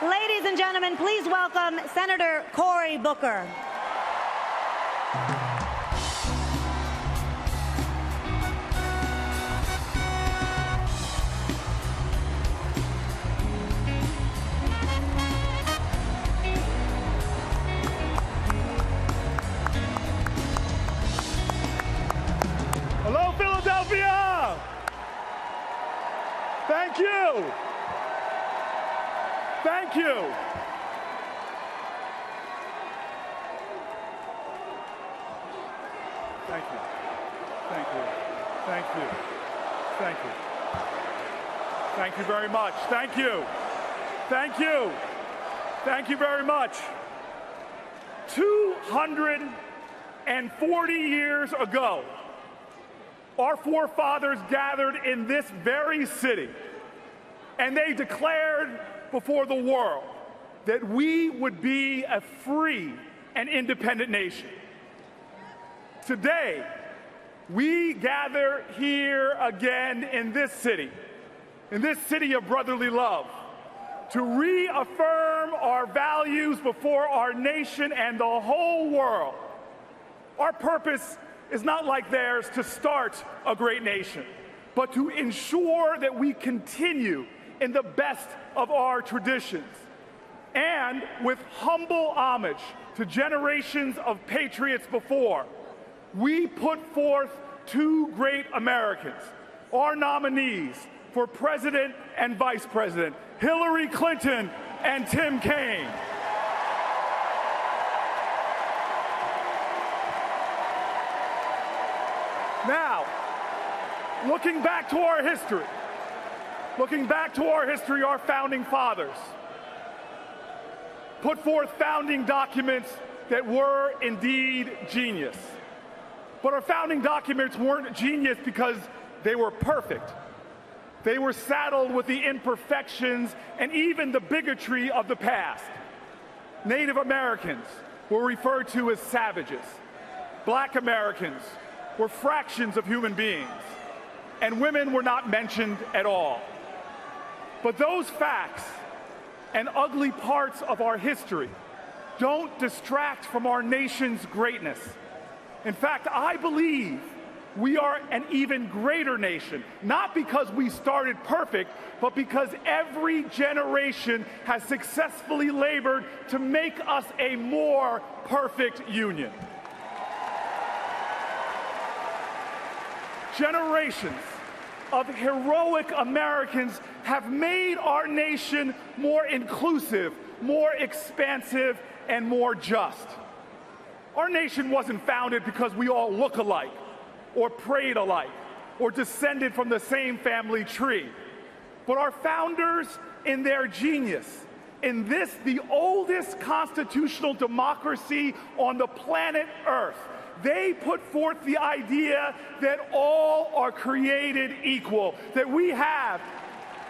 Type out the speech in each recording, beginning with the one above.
Ladies and gentlemen, please welcome Senator Cory Booker. Hello, Philadelphia! Thank you. Thank you. Thank you. Thank you. Thank you. Thank you. Thank you very much. Thank you. Thank you. Thank you very much. 240 years ago, our forefathers gathered in this very city, and they declared before the world that we would be a free and independent nation. Today, we gather here again in this city of brotherly love, to reaffirm our values before our nation and the whole world. Our purpose is not like theirs to start a great nation, but to ensure that we continue in the best of our traditions. And with humble homage to generations of patriots before, we put forth two great Americans, our nominees for President and Vice President, Hillary Clinton and Tim Kaine. Now, looking back to our history, our founding fathers put forth founding documents that were indeed genius. But our founding documents weren't genius because they were perfect. They were saddled with the imperfections and even the bigotry of the past. Native Americans were referred to as savages. Black Americans were fractions of human beings, and women were not mentioned at all. But those facts and ugly parts of our history don't distract from our nation's greatness. In fact, I believe we are an even greater nation, not because we started perfect, but because every generation has successfully labored to make us a more perfect union. Generations of heroic Americans have made our nation more inclusive, more expansive, and more just. Our nation wasn't founded because we all look alike, or prayed alike, or descended from the same family tree. But our founders, in their genius, in this, the oldest constitutional democracy on the planet Earth, they put forth the idea that all are created equal, that we have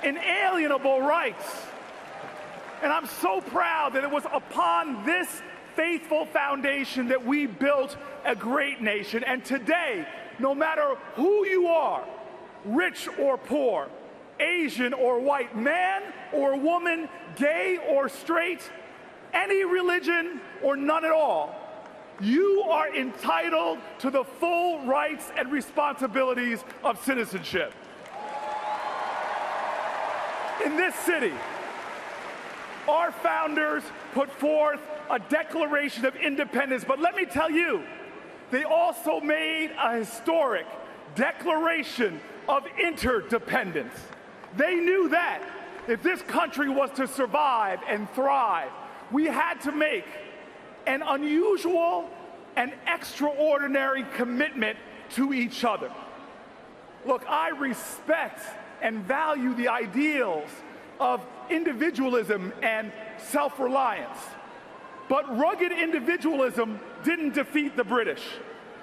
inalienable rights. And I'm so proud that it was upon this faithful foundation that we built a great nation. And today, no matter who you are, rich or poor, Asian or white, man or woman, gay or straight, any religion or none at all, you are entitled to the full rights and responsibilities of citizenship. In this city, our founders put forth a Declaration of Independence, but let me tell you, they also made a historic Declaration of Interdependence. They knew that if this country was to survive and thrive, we had to make an unusual and extraordinary commitment to each other. Look, I respect and value the ideals of individualism and self-reliance, but rugged individualism didn't defeat the British.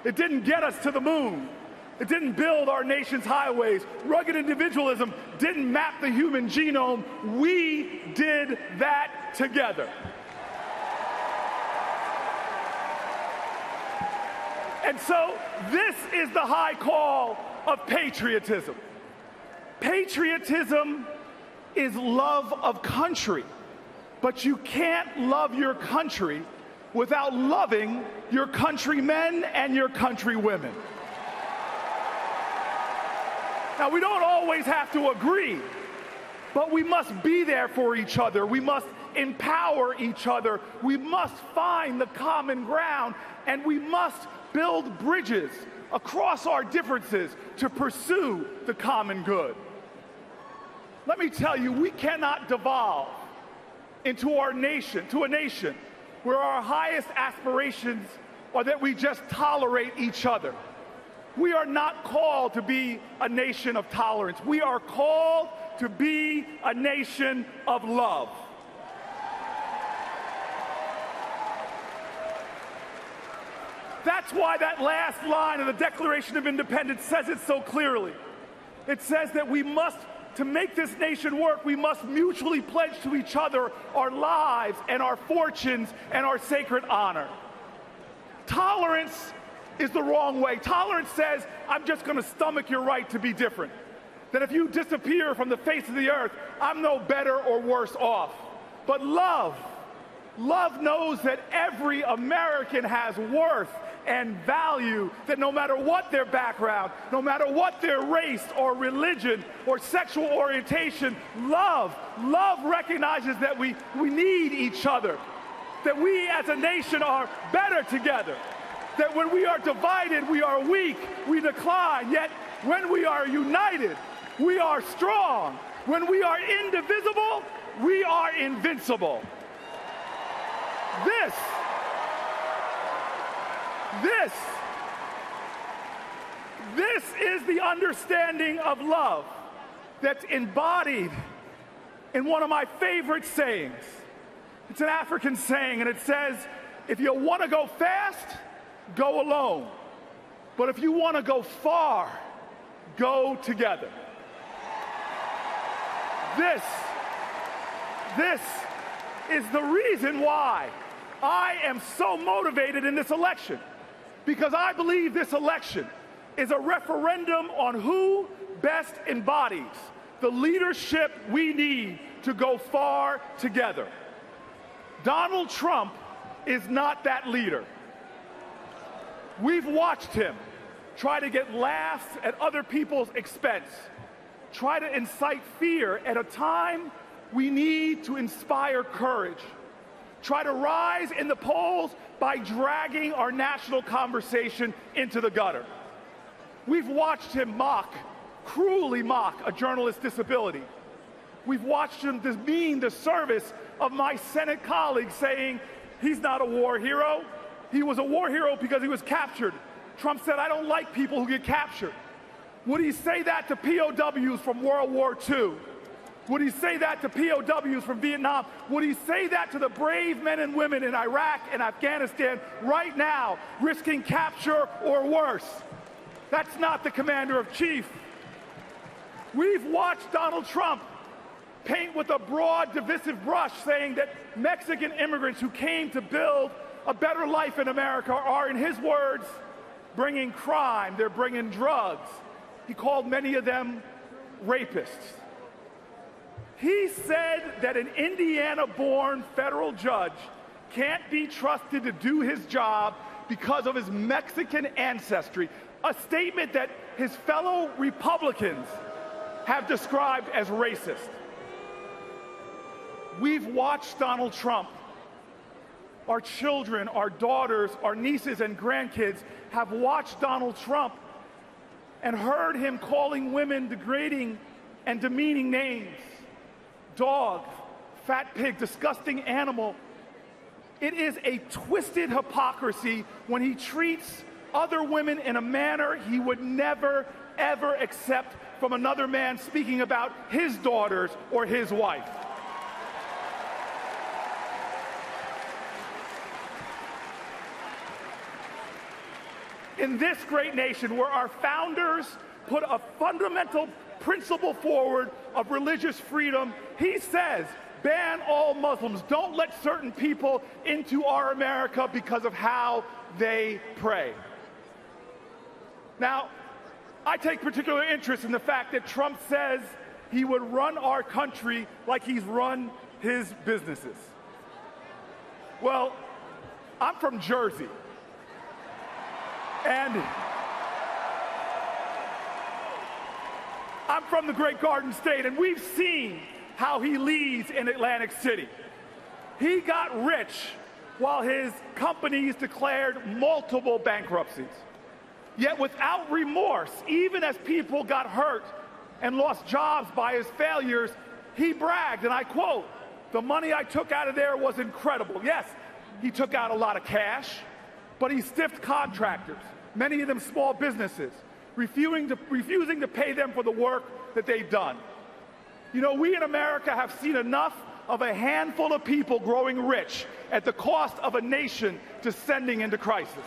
It didn't get us to the moon. It didn't build our nation's highways. Rugged individualism didn't map the human genome. We did that together. And so this is the high call of patriotism. Patriotism is love of country. But you can't love your country without loving your countrymen and your countrywomen. Now, we don't always have to agree, but we must be there for each other. We must empower each other. We must find the common ground, and we must build bridges across our differences to pursue the common good. Let me tell you, we cannot devolve into a nation where our highest aspirations are that we just tolerate each other. We are not called to be a nation of tolerance. We are called to be a nation of love. That's why that last line of the Declaration of Independence says it so clearly. It says that we must, to make this nation work, we must mutually pledge to each other our lives and our fortunes and our sacred honor. Tolerance is the wrong way. Tolerance says, I'm just going to stomach your right to be different. That if you disappear from the face of the earth, I'm no better or worse off. But love knows that every American has worth and value, that no matter what their background, no matter what their race or religion or sexual orientation, love recognizes that we need each other, that we as a nation are better together, that when we are divided, we are weak, we decline, yet when we are united, we are strong. When we are indivisible, we are invincible. This is the understanding of love that's embodied in one of my favorite sayings. It's an African saying, and it says, if you want to go fast, go alone. But if you want to go far, go together. This is the reason why I am so motivated in this election, because I believe this election is a referendum on who best embodies the leadership we need to go far together. Donald Trump is not that leader. We've watched him try to get laughs at other people's expense, try to incite fear at a time we need to inspire courage, try to rise in the polls by dragging our national conversation into the gutter. We've watched him cruelly mock a journalist's disability. We've watched him demean the service of my Senate colleagues, saying he's not a war hero. He was a war hero because he was captured. Trump said, I don't like people who get captured. Would he say that to POWs from World War II? Would he say that to POWs from Vietnam? Would he say that to the brave men and women in Iraq and Afghanistan right now, risking capture or worse? That's not the commander-in-chief. We've watched Donald Trump paint with a broad, divisive brush, saying that Mexican immigrants who came to build a better life in America are, in his words, bringing crime, they're bringing drugs. He called many of them rapists. He said that an Indiana-born federal judge can't be trusted to do his job because of his Mexican ancestry, a statement that his fellow Republicans have described as racist. We've watched Donald Trump. Our children, our daughters, our nieces and grandkids have watched Donald Trump and heard him calling women degrading and demeaning names. Dog, fat pig, disgusting animal. It is a twisted hypocrisy when he treats other women in a manner he would never, ever accept from another man speaking about his daughters or his wife. In this great nation where our founders put a fundamental principle forward of religious freedom, he says, ban all Muslims. Don't let certain people into our America because of how they pray. Now, I take particular interest in the fact that Trump says he would run our country like he's run his businesses. Well, I'm from Jersey, and I'm from the Great Garden State, and we've seen how he leads in Atlantic City. He got rich while his companies declared multiple bankruptcies. Yet without remorse, even as people got hurt and lost jobs by his failures, he bragged, and I quote, "The money I took out of there was incredible." Yes, he took out a lot of cash, but he stiffed contractors, many of them small businesses, refusing to pay them for the work that they've done. You know, we in America have seen enough of a handful of people growing rich at the cost of a nation descending into crisis.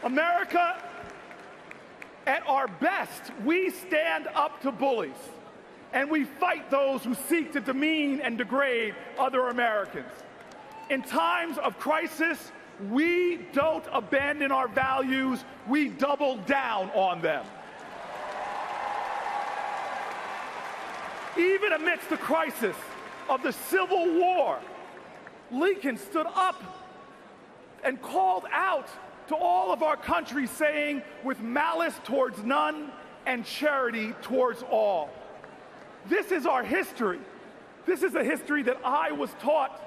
America, at our best, we stand up to bullies, and we fight those who seek to demean and degrade other Americans. In times of crisis, we don't abandon our values, we double down on them. Even amidst the crisis of the Civil War, Lincoln stood up and called out to all of our country, saying, "With malice towards none and charity towards all." This is our history. This is a history that I was taught.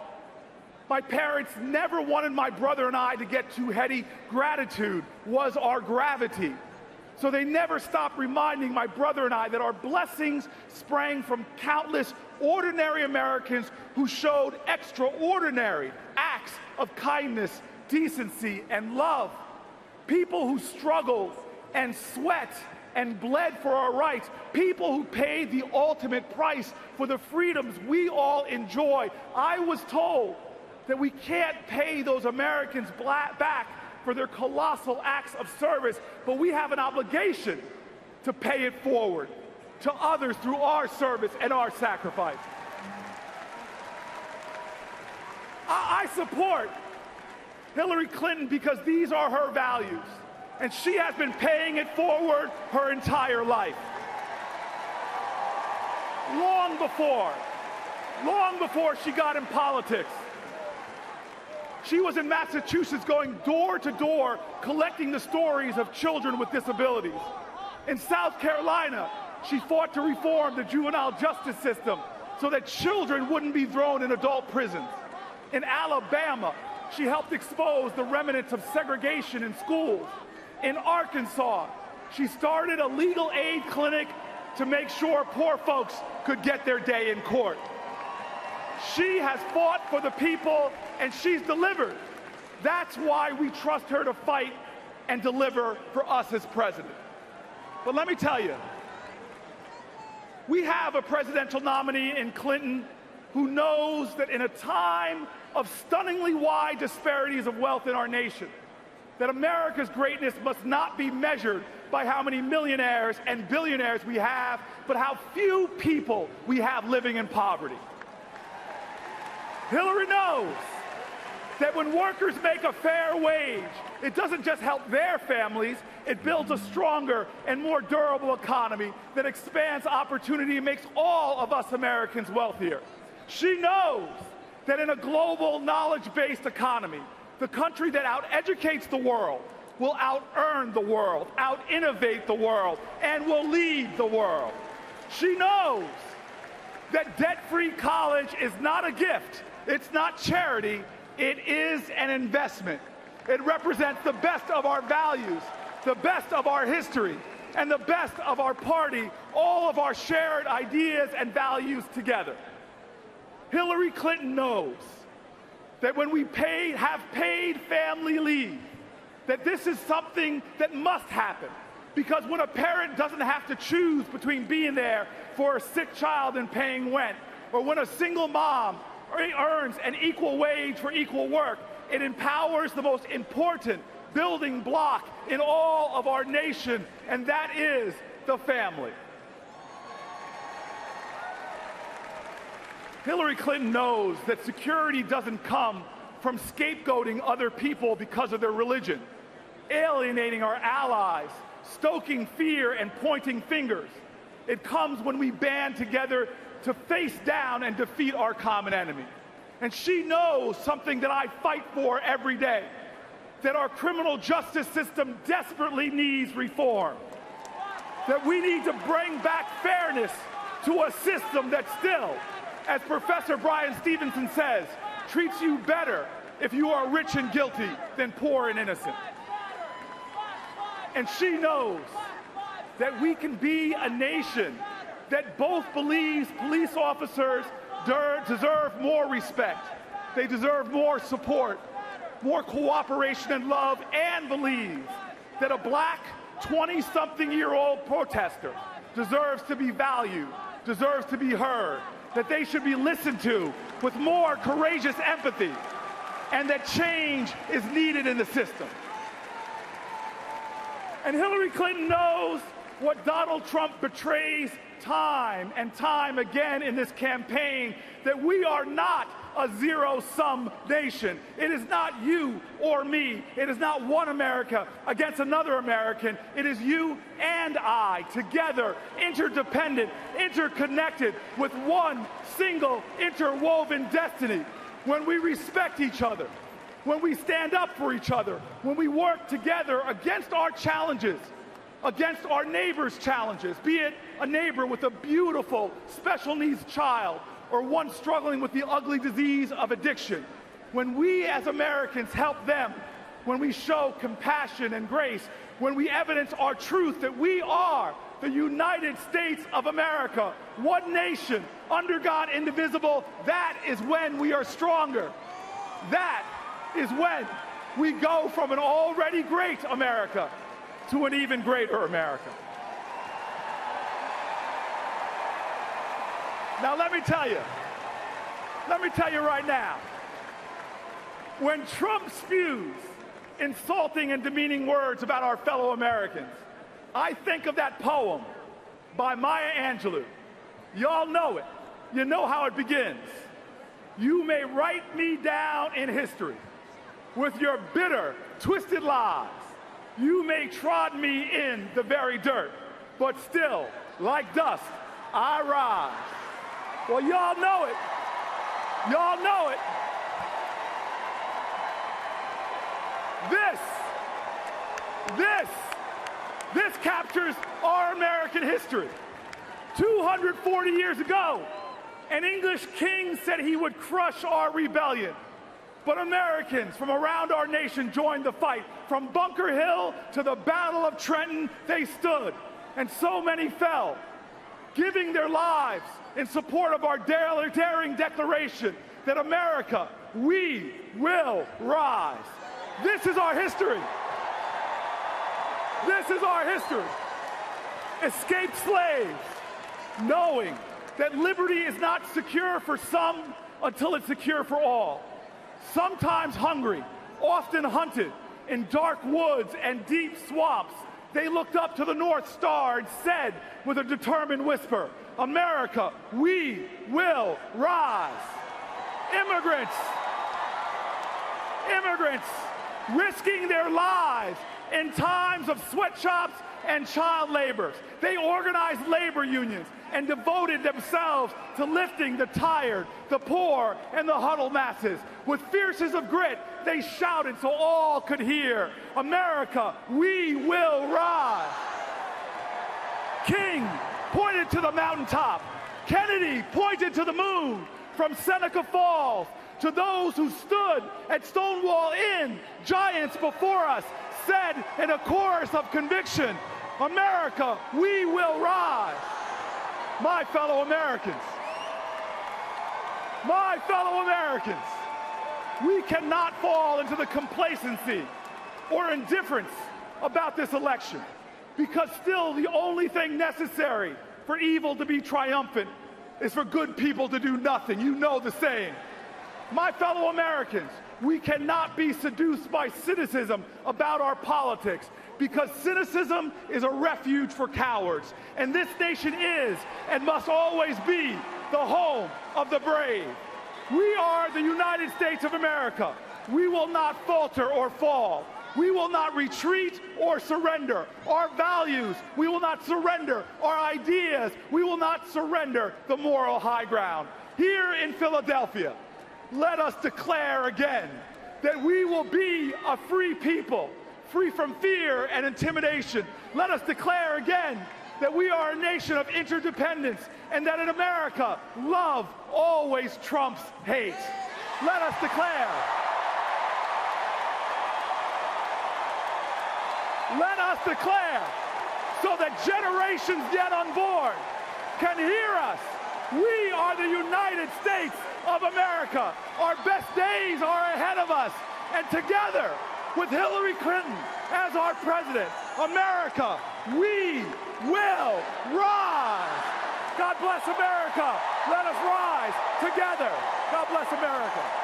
My parents never wanted my brother and I to get too heady. Gratitude was our gravity. So they never stopped reminding my brother and I that our blessings sprang from countless ordinary Americans who showed extraordinary acts of kindness, decency, and love. People who struggled and sweat and bled for our rights. People who paid the ultimate price for the freedoms we all enjoy. I was told that we can't pay those Americans back for their colossal acts of service, but we have an obligation to pay it forward to others through our service and our sacrifice. I support Hillary Clinton because these are her values, and she has been paying it forward her entire life. Long before she got in politics, she was in Massachusetts going door to door collecting the stories of children with disabilities. In South Carolina, she fought to reform the juvenile justice system so that children wouldn't be thrown in adult prisons. In Alabama, she helped expose the remnants of segregation in schools. In Arkansas, she started a legal aid clinic to make sure poor folks could get their day in court. She has fought for the people, and she's delivered. That's why we trust her to fight and deliver for us as president. But let me tell you, we have a presidential nominee in Clinton who knows that in a time of stunningly wide disparities of wealth in our nation, that America's greatness must not be measured by how many millionaires and billionaires we have, but how few people we have living in poverty. Hillary knows that when workers make a fair wage, it doesn't just help their families, it builds a stronger and more durable economy that expands opportunity and makes all of us Americans wealthier. She knows that in a global knowledge-based economy, the country that out-educates the world will out-earn the world, out-innovate the world, and will lead the world. She knows that debt-free college is not a gift, it's not charity, it is an investment. It represents the best of our values, the best of our history, and the best of our party, all of our shared ideas and values together. Hillary Clinton knows that when we have paid family leave, that this is something that must happen. Because when a parent doesn't have to choose between being there for a sick child and paying rent, or when a single mom earns an equal wage for equal work, it empowers the most important building block in all of our nation, and that is the family. Hillary Clinton knows that security doesn't come from scapegoating other people because of their religion, alienating our allies, stoking fear and pointing fingers. It comes when we band together to face down and defeat our common enemy. And she knows something that I fight for every day, that our criminal justice system desperately needs reform, that we need to bring back fairness to a system that still, as Professor Brian Stevenson says, treats you better if you are rich and guilty than poor and innocent. And she knows that we can be a nation that both believes police officers deserve more respect, they deserve more support, more cooperation and love, and believes that a black 20-something-year-old protester deserves to be valued, deserves to be heard, that they should be listened to with more courageous empathy, and that change is needed in the system. And Hillary Clinton knows what Donald Trump betrays time and time again in this campaign, that we are not a zero-sum nation. It is not you or me. It is not one America against another American. It is you and I, together, interdependent, interconnected, with one single interwoven destiny. When we respect each other, when we stand up for each other, when we work together against our challenges, against our neighbor's challenges, be it a neighbor with a beautiful special needs child or one struggling with the ugly disease of addiction. When we as Americans help them, when we show compassion and grace, when we evidence our truth that we are the United States of America, one nation, under God, indivisible, that is when we are stronger. That is when we go from an already great America to an even greater America. Now let me tell you right now, when Trump spews insulting and demeaning words about our fellow Americans, I think of that poem by Maya Angelou. Y'all know it. You know how it begins. You may write me down in history with your bitter, twisted lies. You may trod me in the very dirt, but still, like dust, I rise. Well, y'all know it. Y'all know it. This captures our American history. 240 years ago, an English king said he would crush our rebellion. But Americans from around our nation joined the fight. From Bunker Hill to the Battle of Trenton, they stood, and so many fell, giving their lives in support of our daring declaration that America, we will rise. This is our history. This is our history. Escaped slaves, knowing that liberty is not secure for some until it's secure for all. Sometimes hungry, often hunted in dark woods and deep swamps, they looked up to the North Star and said with a determined whisper, America, we will rise. Immigrants risking their lives in times of sweatshops and child labor. They organized labor unions and devoted themselves to lifting the tired, the poor, and the huddled masses. With fierces of grit, they shouted so all could hear, America, we will rise. King pointed to the mountaintop. Kennedy pointed to the moon. From Seneca Falls to those who stood at Stonewall Inn, giants before us said in a chorus of conviction, America, we will rise. My fellow Americans, we cannot fall into the complacency or indifference about this election, because still the only thing necessary for evil to be triumphant is for good people to do nothing. You know the saying. My fellow Americans, we cannot be seduced by cynicism about our politics, because cynicism is a refuge for cowards. And this nation is and must always be the home of the brave. We are the United States of America. We will not falter or fall. We will not retreat or surrender. Our values, we will not surrender. Our ideas, we will not surrender the moral high ground. Here in Philadelphia, let us declare again that we will be a free people, free from fear and intimidation. Let us declare again that we are a nation of interdependence and that in America, love always trumps hate. Let us declare. Let us declare so that generations yet unborn can hear us. We are the United States of America. Our best days are ahead of us. And together, with Hillary Clinton as our president, America, we will rise. God bless America. Let us rise together. God bless America.